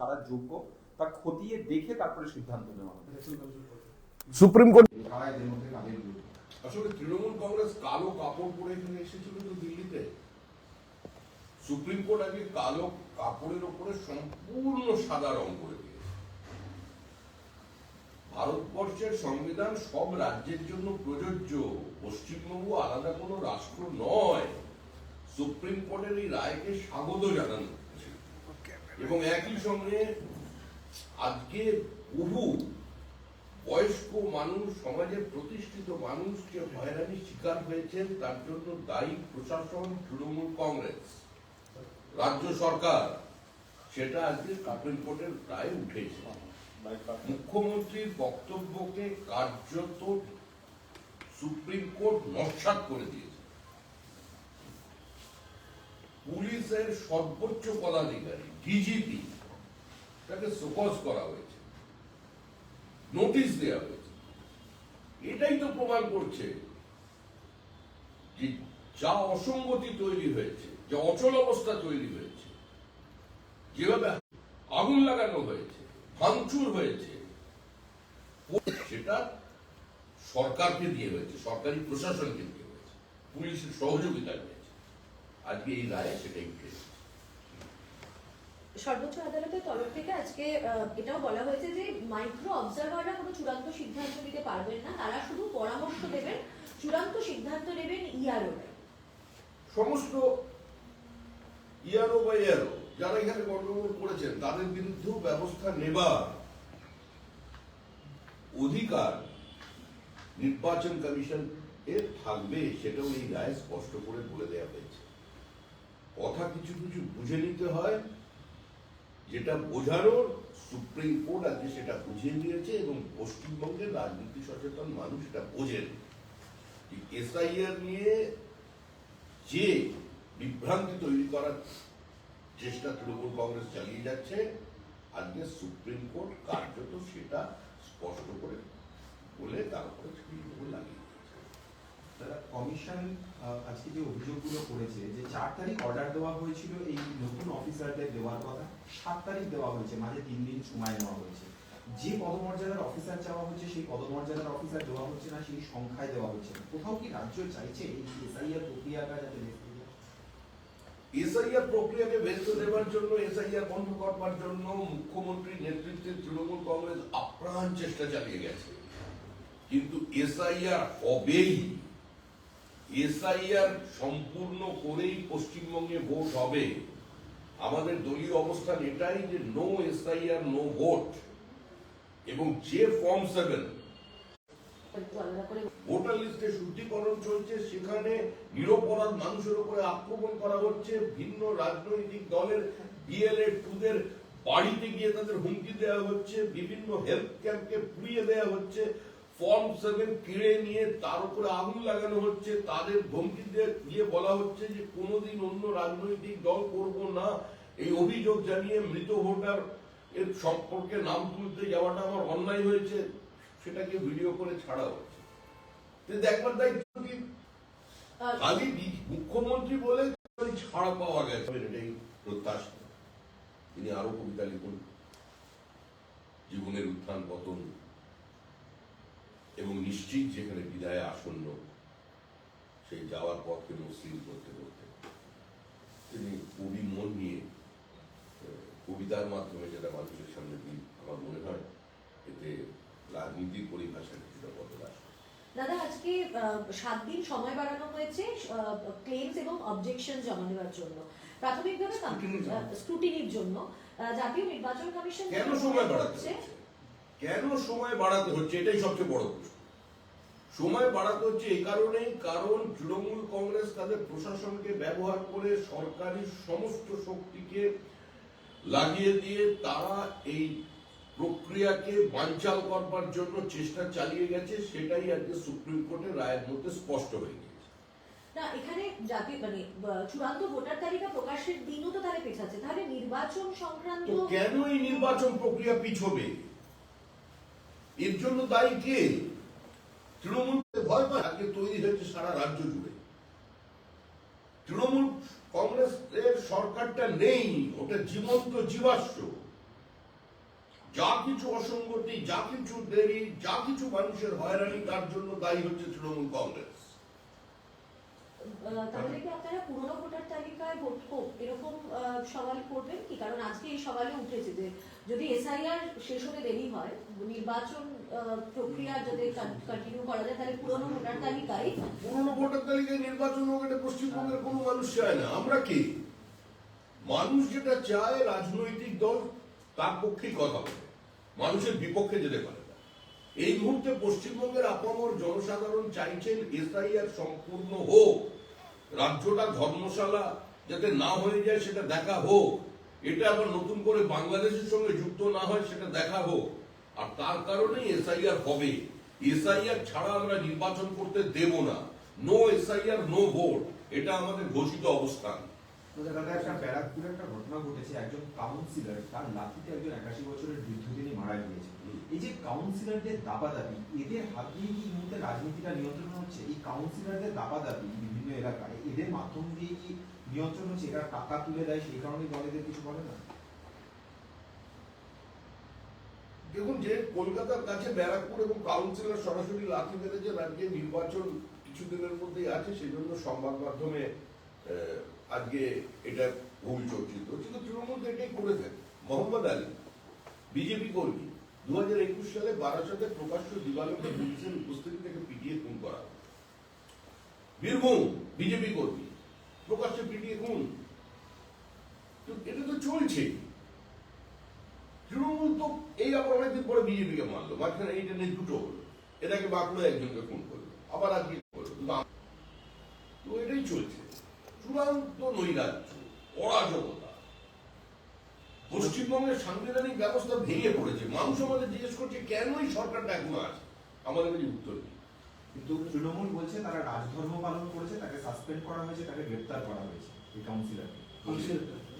কারা যোগ্য তা খতিয়ে দেখে তারপরে সিদ্ধান্ত নেওয়া হবে। সুপ্রিম কোর্ট আসলে তৃণমূল কংগ্রেস কালো কাপড় পরে এখানে এসেছিল তো দিল্লিতে। সুপ্রিম কোর্ট আগে কালো কাপড়ের উপরে সম্পূর্ণ সাদা রং করে দিয়েছে। ভারতবর্ষের সংবিধান সব রাজ্যের জন্য প্রযোজ্য, পশ্চিমবঙ্গ আলাদা কোনো রাষ্ট্র নয়। সুপ্রিম কোর্টের এই রায়কে স্বাগত জানানো হচ্ছে এবং একই সঙ্গে আজকে বহু বয়স্ক মানুষ, সমাজের প্রতিষ্ঠিত মানুষ যে হয়রানির শিকার হয়েছেন তার জন্য দায়ী প্রশাসন, তৃণমূল কংগ্রেস, রাজ্য সরকার, সেটা আজকে সুপ্রিম কোর্টের রায়ে উঠেছে। মুখ্যমন্ত্রীর বক্তব্যকে কার্যত সুপ্রিম কোর্ট নস্যাৎ করে দিয়েছে। পুলিশের সর্বোচ্চ পদাধিকারী ডিজিপি তাকে শোকজ করা হয়েছে, নোটিশ দেওয়া হয়েছে। এটাই তো প্রমাণ করছে যে যা অসঙ্গতি তৈরি হয়েছে, যা অচল অবস্থা তৈরি হয়েছে, যেভাবে আগুন লাগানো হয়েছে, ভাঙচুর হয়েছে, সেটা সরকারকে দিয়ে হয়েছে, সরকারি প্রশাসনকে দিয়ে হয়েছে, পুলিশের সহযোগিতা হয়েছে। আজকে এই রায়ে সেটাই উঠেছে। সর্বোচ্চ আদালতের তরফ থেকে আজকে এটাও বলা হয়েছে যে মাইক্রো অবজারভাররা কোনো চূড়ান্ত সিদ্ধান্ত নিতে পারবেন না, তারা শুধু পরামর্শ দেবেন, চূড়ান্ত সিদ্ধান্ত নেবেন ইআরও। সমস্ত ইআরও বা এআরও যারা এখানে গন্ডগোল করেছেন তাদের বিরুদ্ধেও ব্যবস্থা নেবার অধিকার নির্বাচন কমিশন এর থাকবে, সেটাও এই রায়ে স্পষ্ট করে বলে দেওয়া হয়েছে। কথা কিছু কিছু বুঝে নিতে হয়, যেটা বোঝানোর সুপ্রিম কোর্ট আজকে সেটা বুঝিয়ে দিয়েছে এবং পশ্চিমবঙ্গের রাজনীতি সচেতন মানুষ এটা বোঝেন। এসআইআর নিয়ে যে বিভ্রান্তি তৈরি করার চেষ্টা তৃণমূল কংগ্রেস চালিয়ে যাচ্ছে, আজকে সুপ্রিম কোর্ট কার্যত সেটা স্পষ্ট করে বলে তার উপরে লাগিয়ে দিয়েছে। কমিশন আজকে যে অভিযোগগুলো করেছে যে 4 তারিখ অর্ডার দেওয়া হয়েছিল এই নতুন অফিসারদের দেওয়ার কথা, 7 তারিখ দেওয়া হয়েছে, মাঝে 3 দিন সময় নেওয়া হয়েছে। যে পদমর্যাদার অফিসার চাওয়া হচ্ছে সেই পদমর্যাদার অফিসার দেওয়া হচ্ছে না, সেই সংখ্যায় দেওয়া হচ্ছে না। কোথাও কি রাজ্য চাইছে এই এসআইআর প্রক্রিয়াটা যাতে এসআইআর প্রক্রিয়াকে ব্যস্ত দেওয়ার জন্য, এসআইআর বন্ধ করবার জন্য মুখ্যমন্ত্রীর নেতৃত্বে তৃণমূল কংগ্রেস আপ্রাণ চেষ্টা চালিয়ে গেছে, কিন্তু এসআইআর হবেই। এসআইআর সম্পূর্ণ করেই পশ্চিমবঙ্গে ভোট হবে। আমাদের দলীয় অবস্থান এটাই যে নো এসআইআর নো ভোট। এবং যে ফর্ম 7 ভোটার লিস্টে শুদ্ধিকরণ চলছে, সেখানে নিরপরাধ মানুষের উপরে আক্রমণ করা হচ্ছে, ভিন্ন রাজনৈতিক দলের বিএলএ-2দের বাড়িতে গিয়ে তাদের হুমকি দেওয়া হচ্ছে, বিভিন্ন হেলথ ক্যাম্পকে পুড়িয়ে দেওয়া হচ্ছে, ফর্ম 7 কিনে নিয়ে তার উপরে আগুন লাগানো হচ্ছে, তাদের ধমকি দিয়ে বলা হচ্ছে যে কোনোদিন অন্য রাজনৈতিক দল করব না। এই অভিযোগ জানিয়ে মৃত ভোটার এর সম্পর্কে নাম তুলতে যাওয়াটা আমার অন্যায় হয়েছে, সেটাকে ভিডিও করে ছাড়া হচ্ছে। দেখবার দায়িত্ব কি খালি মুখ্যমন্ত্রী বলে ছাড়া পাওয়া গেছে, এটাই প্রত্যাশা। তিনি আরো কবিতা লিখুন, জীবনের উত্থান পতন এবং নিশ্চিত যেখানে বিদায় আসন্ন, সেই যাওয়ার পথকে মসৃণ করতে করতে তিনি কবি মন নিয়ে কবিতার মাধ্যমে যেটা মানুষের সামনে দিন, আমার মনে হয় এতে রাজনীতির পরিভাষা কিছুটা বদল আসবে। দাদা, আজকে 7 দিন সময় বাড়ানো হয়েছে ক্লেমস এবং অবজেকশন জমা দেওয়ার জন্য, প্রাথমিকভাবে স্ক্রুটিনির জন্য। জাতীয় নির্বাচন কমিশন কেন সময় বাড়াতে হচ্ছে? কেন সময় বাড়াতে হচ্ছে এটাই সবচেয়ে বড় প্রশ্ন। সময় বাড়াতে হচ্ছে এই কারণেই, কারণ তৃণমূল কংগ্রেস তাদের প্রশাসনকে ব্যবহার করে সরকারি সমস্ত শক্তিকে লাগিয়ে দিয়ে তারা এই প্রক্রিয়াকে বানচাল করবার জন্য চেষ্টা চালিয়ে গেছে। সেটাই আজকে সুপ্রিম কোর্টের রায়ের মধ্যে স্পষ্ট হয়ে গেছে। না, এখানে জাতীয় চূড়ান্ত ভোটার তালিকা প্রকাশের দিনও তো তাহলে পেছাচ্ছে, তাহলে নির্বাচন সংক্রান্ত কেন এই নির্বাচন প্রক্রিয়া পিছবে? এর জন্য দায়ী কে? তৃণমূল ভয় পায় আজকে তৈরি হয়েছে সারা রাজ্য জুড়ে। তৃণমূল কংগ্রেসের সরকারটা নেই, ওটা জীবন্ত জীবাশ্ম। যা কিছু অসঙ্গতি, যা কিছু দেরি, যা কিছু মানুষের হয়রানি, তার জন্য দায়ী হচ্ছে তৃণমূল কংগ্রেস। তাহলে কি আপনারা পুরনো ভোটার তালিকায় ভোট এরকম সওয়াল করবেন কি? কারণ আজকে এই সওয়ালে উঠেছে যে যদি এসআইআর শেষ হতে দেরি হয়, নির্বাচন প্রক্রিয়া যদি কন্টিনিউ করা যায়, তাহলে পুরনো ভোটার তালিকায় পুরনো ভোটার তালিকায় নির্বাচন হোক, এটা পশ্চিমবঙ্গের কোনো মানুষ চায় না। আমরা কি মানুষ যেটা চায়, রাজনৈতিক দল তার পক্ষেই কথা বলে, মানুষের বিপক্ষে যেতে পারে না। এই মুহূর্তে পশ্চিমবঙ্গের আপামর জনসাধারণ চাইছেন এসআইআর সম্পূর্ণ হোক, রাজ্যটা ধর্মশালা যাতে না হয়ে যায় সেটা দেখা হোক, এটা আবার নতুন করে বাংলাদেশের সঙ্গে যুক্ত না হয় সেটা দেখা হোক। আর তার কারণেই এসআইআর হবে। এসআইআর ছাড়া আমরা নির্বাচন করতে দেব না। নো এসআইআর নো ভোট, এটা আমাদের ঘোষিত অবস্থান। দাদা, একটা ব্যারাকপুরে একটা ঘটনা ঘটেছে, একজন কাউন্সিলর তার লাঠিতে একজন 81 বছরের বৃদ্ধ তিনি মারা গিয়েছে। এই যে কাউন্সিলরদের দাপাদাপি, এদের হাত দিয়ে কি এই মুহূর্তে রাজনীতিটা নিয়ন্ত্রণ হচ্ছে? এই কাউন্সিলরদের দাপাদাপি বিভিন্ন এলাকায়, এদের মাধ্যম দিয়ে কি নিয়ন্ত্রণ হচ্ছে? এরা টাকা তুলে দেয়, সেই কারণে দলেদের কিছু বলে না? দেখুন, যে কলকাতার কাছে ব্যারাকপুর এবং কাউন্সিলর সরাসরি লাঠি মেরেছে, রাজ্যে নির্বাচন কিছুদিনের মধ্যেই আছে, সেই জন্য সংবাদ মাধ্যমে আজকে এটা ভুল চর্চিত হচ্ছে। তো তৃণমূল তো এটাই করে থাকে। মোহাম্মদ আলী বিজেপি কর্মী 2021 সালে বারাসাতে প্রকাশ্য দিবালোকে পুলিশের উপস্থিতি থেকে পিটিয়ে খুন করা। বীরভূম বিজেপি কর্মী প্রকাশ্যে পিটিয়ে খুন। তো এটা তো চলছে। তৃণমূল তো এই আবার অনেকদিন পরে বিজেপিকে মানলো, মাঝখানে এইটা নিয়ে দুটো হলো, এটাকে বাঁকুড়া একজনকে খুন করলো, আবার আজকে করলো। তো এটাই চলছে, চূড়ান্ত নৈরাজ্য, অরাজকতা। পশ্চিমবঙ্গের সাংবিধানিক ব্যবস্থা ভেঙে পড়েছে। মানুষ আমাদের জিজ্ঞেস করছে কেন এই সরকারটা এখনো আছে, আমাদের কাছে উত্তর নেই। কিন্তু তৃণমূল বলছে তারা রাজধর্ম পালন করেছে, তাকে সাসপেন্ড করা হয়েছে, তাকে গ্রেপ্তার করা হয়েছে।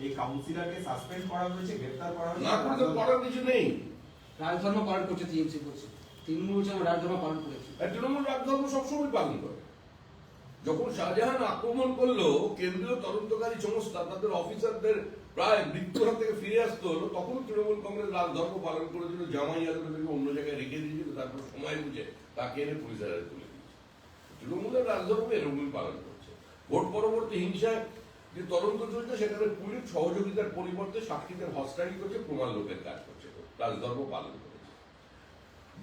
এই কাউন্সিলরকে সাসপেন্ড করা হয়েছে, গ্রেপ্তার করা হয়েছে। না করে তো করার কিছু নেই। রাজধর্ম পালন করছে টিএমসি বলছে, তৃণমূল বলছে আমরা রাজধর্ম পালন করেছি। আর তৃণমূল রাজধর্ম সবসময় পালন করে। যখন শাহজাহান আক্রমণ করলো, কেন্দ্রীয় তদন্তকারী সংস্থা তাদের অফিসারদের প্রায় মৃত্যুর হাত থেকে ফিরে আসতে হলো, তখন তৃণমূল কংগ্রেস রাজধর্ম পালন করেছিল। জামাই আদমকে অন্য জায়গায় রেখে দিয়েছিল, তারপর সময় বুঝে তাকে এনে পুলিশের হাতে তুলে দিয়েছে। তৃণমূলের রাজধর্ম এরকমই পালন করছে। ভোট পরবর্তী হিংসায় যে তদন্ত চলছে, সেখানে পুলিশ সহযোগিতার পরিবর্তে সাক্ষীদের হস্তান্তর করছে, প্রমাণ লোকের কাজ করছে, রাজধর্ম পালন করেছে।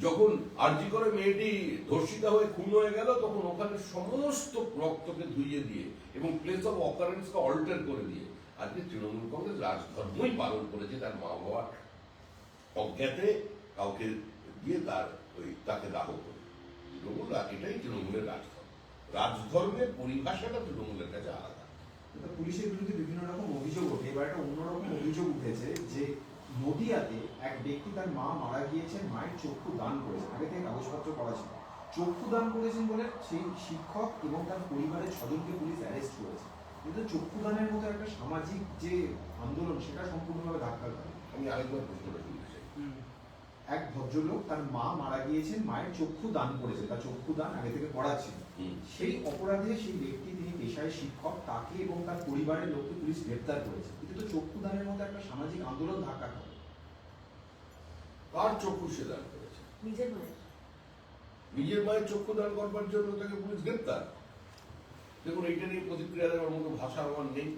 যখন আরজি করে মেয়েটি ধর্ষিতা হয়ে খুন হয়ে গেল, তখন ওখানে সমস্ত রক্তকে ধুইয়ে দিয়ে এবং প্লেস অফ অকারেন্সকে অল্টার করে দিয়ে আজকে তৃণমূল কংগ্রেস রাজধর্মই পালন করেছে। তার মা বাবার অজ্ঞাতে কাউকে দিয়ে তাকে দাহ করে তৃণমূল, এটাই তৃণমূলের রাজধর্ম। রাজধর্মের পরিভাষাটা তৃণমূলের কাছে আলাদা। পুলিশের বিরুদ্ধে বিভিন্ন রকম অভিযোগ ওঠে। এবার একটা অন্যরকম অভিযোগ উঠেছে যে নদিয়াতে এক ব্যক্তি তার মা মারা গিয়েছেন, মায়ের চক্ষু দান করেছেন, আগে থেকে কাগজপত্র করা ছিল, চক্ষু দান করেছেন বলে সেই শিক্ষক এবং তার পরিবারের 6 জনকে পুলিশ অ্যারেস্ট করেছে। কিন্তু চক্ষু দানের মতো একটা সামাজিক যে আন্দোলন, সেটা সম্পূর্ণভাবে ধাক্কা খায়। আমি আরেকবার প্রশ্নটা শুনতে চাই। এক ভদ্রলোক তার মা মারা গিয়েছেন, মায়ের চক্ষু দান করেছে, তার চক্ষু দান আগে থেকে করা ছিল। সেই অপরাধে সেই ব্যক্তি, তিনি পেশায় শিক্ষক, তাকে এবং তার পরিবারের লোককে পুলিশ গ্রেপ্তার করেছে। কিন্তু চক্ষু দানের মতো একটা সামাজিক আন্দোলন ধাক্কা খাবে। কার চক্ষু সে দান করেছে? নিজের মায়ের। নিজের মায়ের চক্ষু দান করবার জন্য তাকে পুলিশ গ্রেপ্তার। দেখুন, এইটা নিয়ে প্রতিক্রিয়া দেওয়ার মতো ভাষা আমার নেই।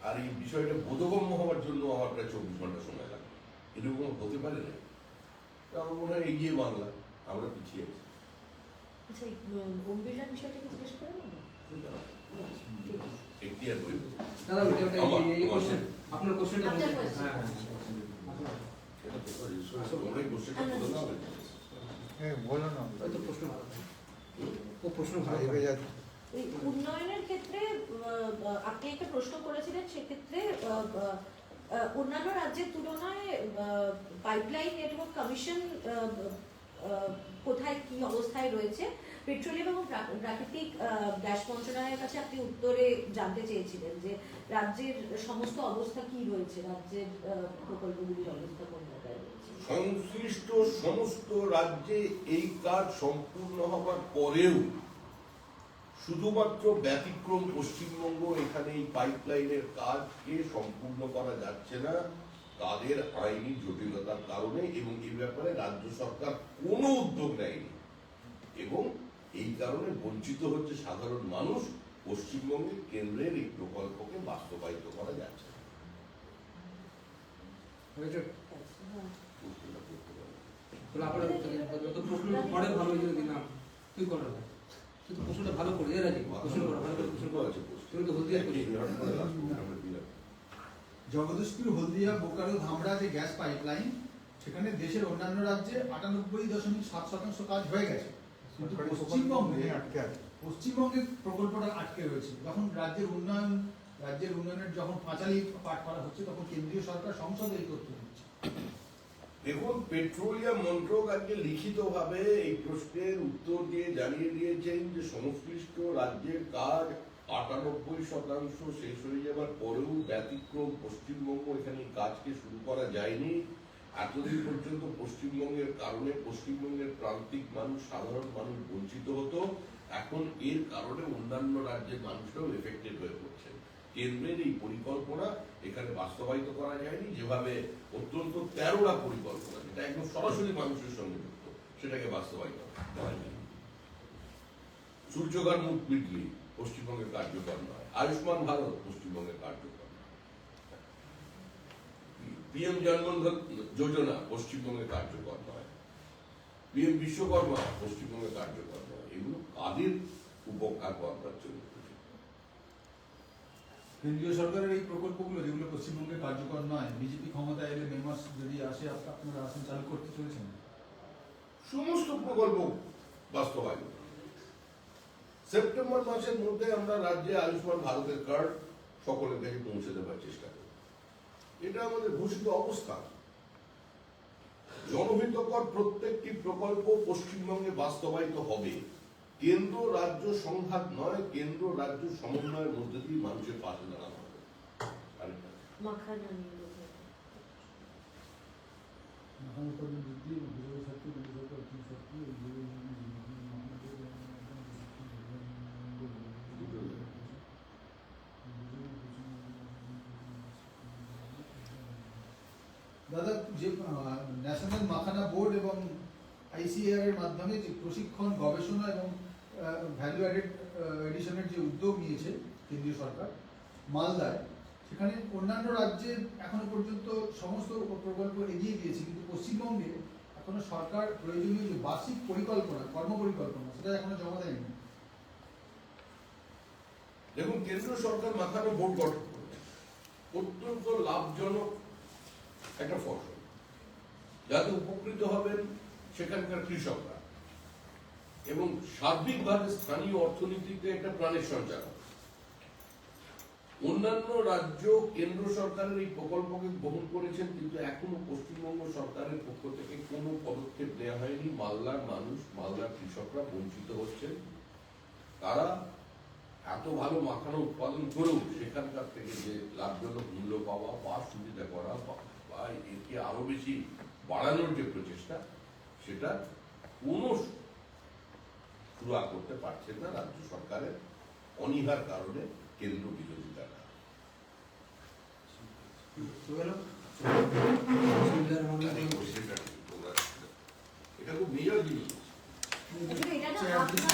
আর এই বিষয়টা বোধগম্য হওয়ার জন্য আমার প্রায় 24 ঘন্টা সময় লাগবে। এরকম হতে পারে না। আমার মনে হয় এগিয়ে বাংলা, আমরা পিছিয়ে আছি। আচ্ছা, এই ওম বিড়লার বিষয়টা কি জিজ্ঞেস করে নেবো? এখতিয়ার বই দাদা এই কোশ্চেন, আপনার কোশ্চেনটা আপনার বলুন। question। এটা তো ওই কোশ্চেনটা বলে দাও। বলো না, ওই তো প্রশ্ন ভালো, ও প্রশ্ন ভালো। এই উন্নয়নের ক্ষেত্রে আপনি একটা প্রশ্ন করেছিলেন, সেক্ষেত্রে অন্যান্য রাজ্যের তুলনায় পাইপলাইন নেটওয়ার্ক কমিশন কোথায় কি অবস্থায় রয়েছে? পেট্রোলিয়াম এবং প্রাকৃতিক গ্যাস মন্ত্রণালয়ের কাছে আপনি উত্তরে জানতে চেয়েছিলেন যে রাজ্যের সমস্ত অবস্থা কি রয়েছে, রাজ্যের প্রকল্পগুলির অবস্থা কোন জায়গায় রয়েছে। সংশ্লিষ্ট সমস্ত রাজ্যে এই কাজ সম্পূর্ণ হবার পরেও শুধুমাত্র ব্যতিক্রম পশ্চিমবঙ্গ, এখানে এই পাইপলাইনের কাজকে সম্পূর্ণ করা যাচ্ছে না। তাদের আইনি জটিলতার কারণে এবং এই ব্যাপারে রাজ্য সরকার কোনো উদ্যোগ নেয়নি এবং এই কারণে বঞ্চিত হচ্ছে সাধারণ মানুষ। পশ্চিমবঙ্গে কেন্দ্রের এই প্রকল্পকে বাস্তবায়িত করা যাচ্ছে না। হয়েছে হ্যাঁ। প্রশ্নটা করতে পারে। তাহলে আপনার তো প্রশ্ন পরে ভালো হয়ে দিলাম তুই করো না তুই তো প্রশ্নটা ভালো করে এর আগে প্রশ্ন করো ভালো করে প্রশ্ন করো তুমি তো হলদিয়া করছো জগদীশপুর হলদিয়া বোকারো ধামরা যে গ্যাস পাইপলাইন সেখানে দেশের অন্যান্য রাজ্যে 98.7% কাজ হয়ে গেছে, কিন্তু পশ্চিমবঙ্গে প্রকল্পটা আটকে রয়েছে। যখন রাজ্যের উন্নয়নের যখন পাঁচালী পাঠ করা হচ্ছে তখন কেন্দ্রীয় সরকার সংসদে এই তথ্য দিচ্ছে। দেখুন, পেট্রোলিয়াম মন্ত্রক আজকে লিখিতভাবে এই প্রশ্নের উত্তর দিয়ে জানিয়ে দিয়েছেন যে সংশ্লিষ্ট রাজ্যের কাজ 98% শেষ হয়ে যাবার পরেও ব্যতিক্রম পশ্চিমবঙ্গ, এখানে এই কাজকে শুরু করা যায়নি। এতদিন পর্যন্ত পশ্চিমবঙ্গের কারণে পশ্চিমবঙ্গের প্রান্তিক মানুষ, সাধারণ মানুষ বঞ্চিত হতো। এখন এর কারণে অন্যান্য রাজ্যের মানুষরাও এফেক্টেড হয়ে পড়ছে। কেন্দ্রের এই পরিকল্পনা এখানে বাস্তবায়িত করা যায়নি, যেভাবে অত্যন্ত 13টা পরিকল্পনা যেটা একদম সরাসরি মানুষের সঙ্গে যুক্ত, সেটাকে বাস্তবায়িত করা যায়নি। সূর্যঘর মুখ বিজলি পশ্চিমবঙ্গের কার্যকর নয়, আয়ুষ্মান ভারত পশ্চিমবঙ্গের কার্যকর নয়, পিএম জনধন যোজনা পশ্চিমবঙ্গের কার্যকর নয়, পিএম বিশ্বকর্মা পশ্চিমবঙ্গের কার্যকর নয়। এগুলো কাদের উপকার করবার জন্য? কেন্দ্রীয় সরকারের এই প্রকল্পগুলো যেগুলো পশ্চিমবঙ্গে কার্যকর নয়, বিজেপি ক্ষমতায় এলে মেমাস যদি আসে আপনারা আসেন চালু করতে চলেছেন? সমস্ত প্রকল্প বাস্তবায়ন। সেপ্টেম্বর মাসের মধ্যে আমরা রাজ্যে আয়ুষ্মান ভারতের কার্ড সকলের কাছে পৌঁছে দেওয়ার চেষ্টা করব। এটা আমাদের ঘোষিত অবস্থা। জনহিতকর প্রত্যেকটি প্রকল্প পশ্চিমবঙ্গে বাস্তবায়িত হবে। কেন্দ্র রাজ্য সংঘাত নয়, কেন্দ্র রাজ্য সমন্বয়ের মধ্যে দিয়ে মানুষের পাশে দাঁড়ানো হবে। আরেকটা মাখানা নিয়ে বলতে। দাদা, যে ন্যাশনাল মাখানা বোর্ড এবং আইসিএআর এর মাধ্যমে যে প্রশিক্ষণ, গবেষণা এবং ভ্যালু এডিশনের যে উদ্যোগ নিয়েছে কেন্দ্রীয় সরকার মালদায়, সেখানে অন্যান্য রাজ্যে এখনো পর্যন্ত সমস্ত প্রকল্প এগিয়ে গিয়েছে, কিন্তু পশ্চিমবঙ্গে এখনো সরকার প্রয়োজনীয় যে বার্ষিক পরিকল্পনা, কর্মপরিকল্পনা, সেটা এখনো জমা দেয়নি। দেখুন, কেন্দ্র সরকার মাখানো বোর্ড গঠন করেছে, অত্যন্ত লাভজনক একটা ফসল, যাতে উপকৃত হবেন সেখানকার কৃষকরা এবং সার্বিকভাবে স্থানীয় অর্থনীতিতে একটা প্রাণের সঞ্চার হবে। অন্যান্য রাজ্য কেন্দ্র সরকারের এই প্রকল্পকে গ্রহণ করেছেন, কিন্তু এখনো পশ্চিমবঙ্গ সরকারের পক্ষ থেকে কোনো পদক্ষেপ নেওয়া হয়নি। মালদার মানুষ, মালদার কৃষকরা বঞ্চিত হচ্ছেন। তারা এত ভালো মাখানা উৎপাদন করেও সেখানকার থেকে যে লাভজনক মূল্য পাওয়া বা সুবিধা করা বা একে আরো বেশি বাড়ানোর যে প্রচেষ্টা, সেটা কোনো সুরা করতে পারছেন না রাজ্য সরকারের অনীহার কারণে কেন্দ্র বিরোধিতারা। এটা খুব মেজর জিনিস। এটা না